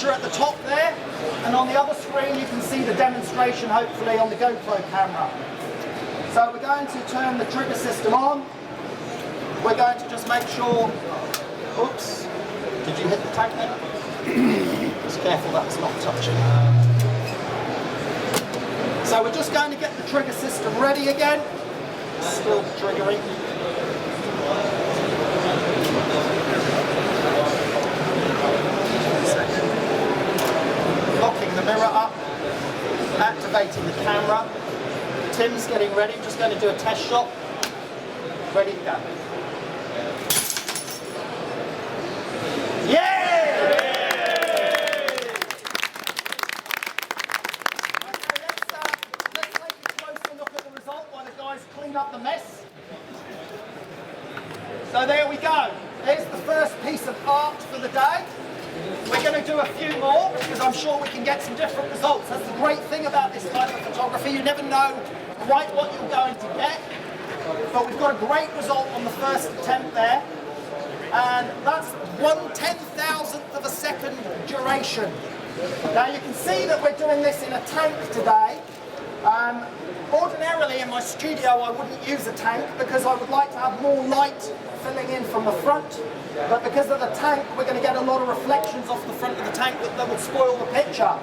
picture at the top there, and on the other screen you can see the demonstration, hopefully, on the GoPro camera. So we're going to turn the trigger system on. We're going to just make sure, oops, did you hit the tank there? Just careful that's not touching. So we're just going to get the trigger system ready again. Still triggering. Locking the mirror up, activating the camera. Tim's getting ready, I'm just going to do a test shot. Ready to go. Yeah! Okay, let's take a closer look at the result while the guys clean up the mess. So there we go. There's the first piece of art for the day. We're going to do a few more because I'm sure we can get some different results. That's the great thing about this type of photography. You never know quite what you're going to get. But we've got a great result on the first attempt there. And that's 1/10,000th of a second duration. Now you can see that we're doing this in a tank today. Ordinarily in my studio I wouldn't use a tank because I would like to have more light filling in from the front, but because of the tank we're going to get a lot of reflections off the front of the tank that would spoil the picture.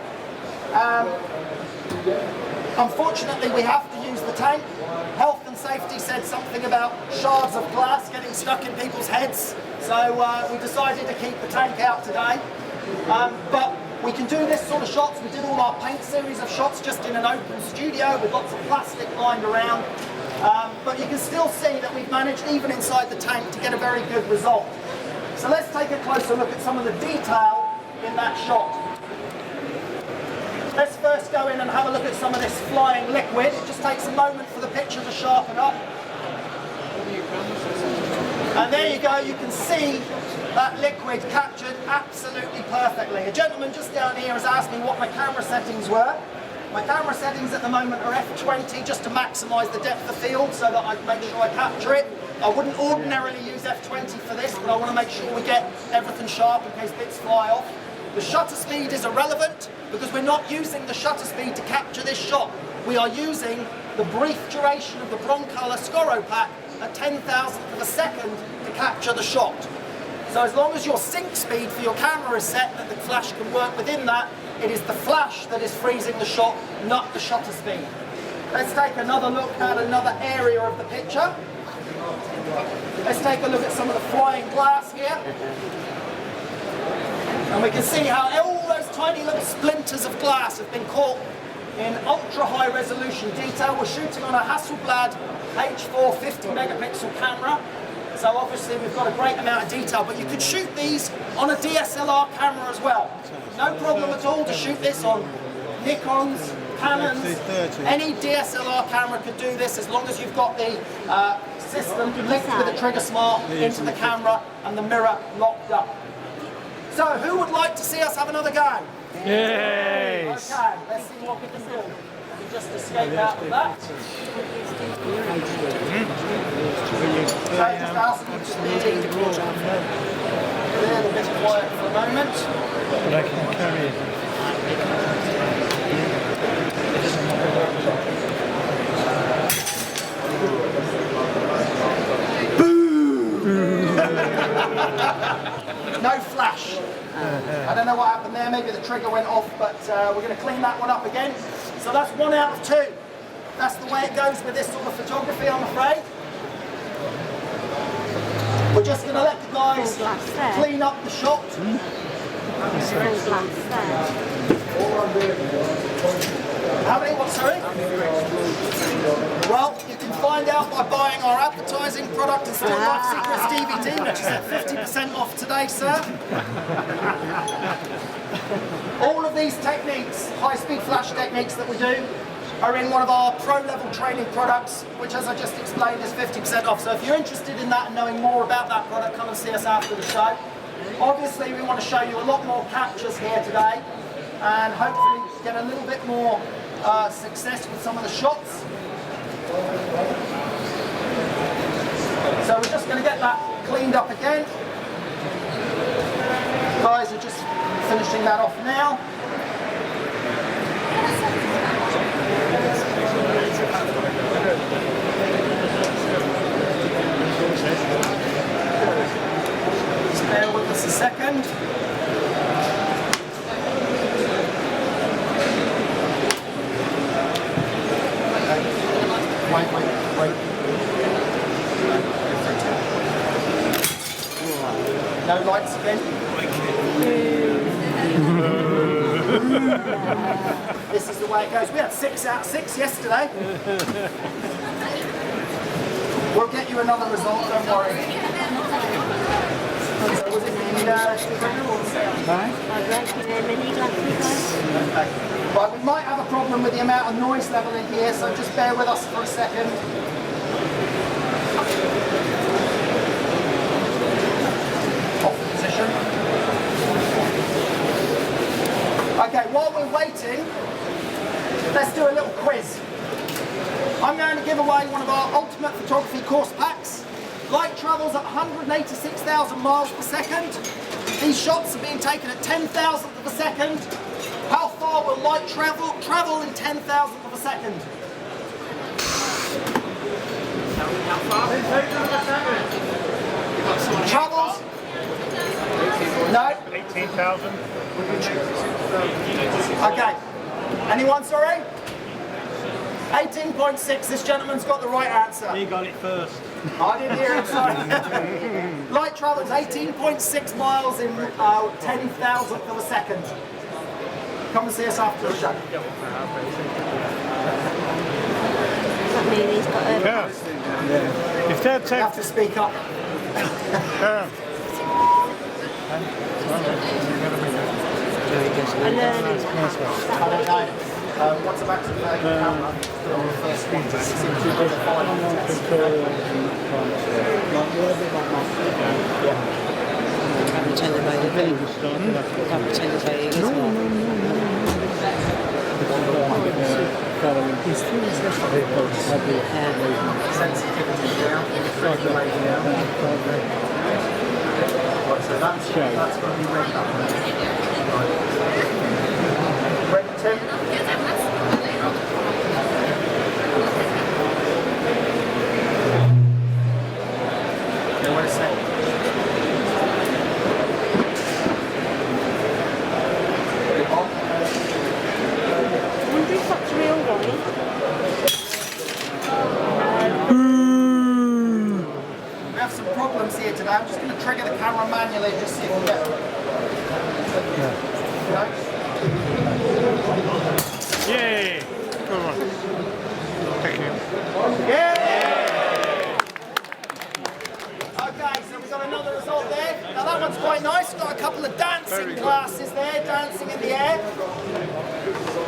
Unfortunately we have to use the tank. Health and safety said something about shards of glass getting stuck in people's heads, so we decided to keep the tank out today. But we can do this sort of shots. We did all our paint series of shots just in an open studio with lots of plastic lined around. But you can still see that we've managed, even inside the tank, to get a very good result. So let's take a closer look at some of the detail in that shot. Let's first go in and have a look at some of this flying liquid. It just takes a moment for the picture to sharpen up. And there you go, you can see that liquid captured absolutely perfectly. A gentleman just down here has asked me what my camera settings were. My camera settings at the moment are f20 just to maximise the depth of field so that I make sure I capture it. I wouldn't ordinarily use f20 for this, but I want to make sure we get everything sharp in case bits fly off. The shutter speed is irrelevant because we're not using the shutter speed to capture this shot. We are using the brief duration of the Broncolor Scoro pack at 10,000th of a second to capture the shot. So as long as your sync speed for your camera is set that the flash can work within that, it is the flash that is freezing the shot, not the shutter speed. Let's take another look at another area of the picture. Let's take a look at some of the flying glass here. And we can see how all those tiny little splinters of glass have been caught in ultra high resolution detail. We're shooting on a Hasselblad H4 50 megapixel camera. So obviously we've got a great amount of detail, but you could shoot these on a DSLR camera as well. No problem at all to shoot this on Nikons, Canons, any DSLR camera could do this as long as you've got the system linked with the trigger smart into the camera and the mirror locked up. So who would like to see us have another go? Yes! Okay, let's see what we can do. We just escape out of that. So just ask you to be a little bit quiet for a moment. But I can carry it. No flash. I don't know what happened there, maybe the trigger went off, but we're going to clean that one up again. So that's 1 out of 2. That's the way it goes with this sort of photography, I'm afraid. We're just going to let the guys clean up the shot. How many, what, sorry? Well, you can find out by buying our advertising product and Still Life Secrets DVD, which is at 50% off today, sir. All of these techniques, high-speed flash techniques that we do, are in one of our pro-level training products, which, as I just explained, is 50% off. So if you're interested in that and knowing more about that product, come and see us after the show. Obviously, we want to show you a lot more captures here today, and hopefully get a little bit more success with some of the shots. So we're just going to get that cleaned up again. Guys are just finishing that off now. Just bear with us a second. Wait. No lights again. This is the way it goes. We had 6 out of 6 yesterday. We'll get you another result, don't worry. So was it Right, we might have a problem with the amount of noise level in here, so just bear with us for a second. Off position. Okay, while we're waiting, let's do a little quiz. I'm going to give away one of our ultimate photography course packs. Light travels at 186,000 miles per second. These shots are being taken at 10,000th of a second. How far will light travel in 10,000th of a second? How far? Travels? No? 18,000. Okay. Anyone, sorry? 18.6. This gentleman's got the right answer. He got it first. I didn't hear him, sorry. Light travels 18.6 miles in 10,000th of a second. Come and see us after the show. Does that mean he's got a... Yeah. If they're You taking... have to speak up. I learned it. I don't know. What's about to play the camera? First one to 6 inches of the final test. Can't pretend they're very big. Can't pretend they're very big, isn't Sensitivity down, frame rate down. Right, so that's going to be ready up. Ready, Tim? Okay, wait a second. I wonder if that's real wine. We have some problems here today. I'm just going to trigger the camera manually and just see if we get it. Yay! Come on. Thank you. Yeah! Okay, so we've got another result there. Now that one's quite nice. Got a couple of dancing glasses there, dancing in the air.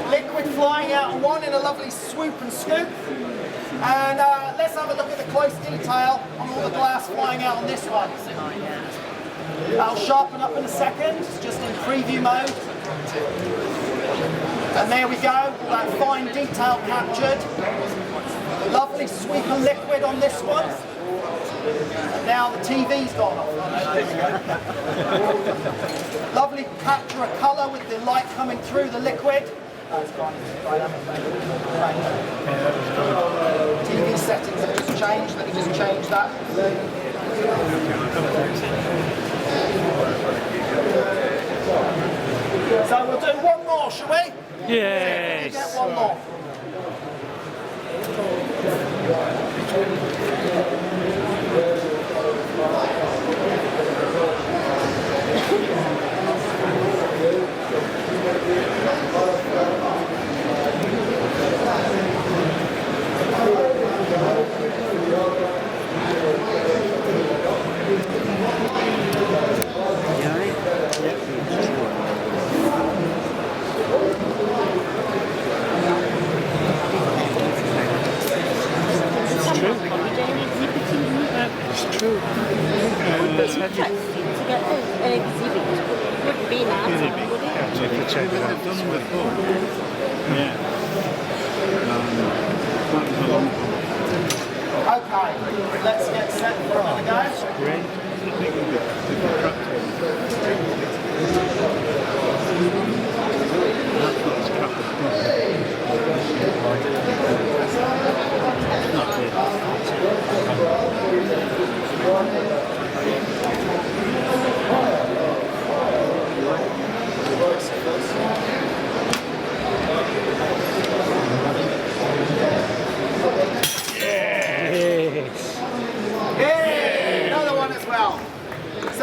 Liquid flying out on one in a lovely swoop and scoop. And let's have a look at the close detail on all the glass flying out on this one. That'll sharpen up in a second, it's just in preview mode. And there we go, all that fine detail captured. Lovely sweep of liquid on this one. And now the TV's gone off. Lovely capture of colour with the light coming through the liquid. That's gone into dynamic mode. TV settings have just changed. Let me just change that. So we'll do one more, shall we? Yes. Get one more. It's true. It's taxi to get an exhibit. It wouldn't be now, would it? Yeah, take the check I've done them before. Yeah. That was a long time. Okay, let's get set for another go. Great. I think we could practice.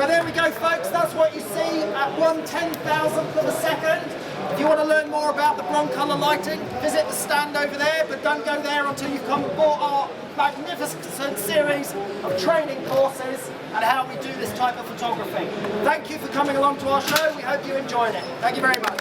So there we go, folks. That's what you see at 1/10,000th of a second. If you want to learn more about the Broncolor lighting, visit the stand over there, but don't go there until you've come and bought our magnificent series of training courses and how we do this type of photography. Thank you for coming along to our show. We hope you enjoyed it. Thank you very much.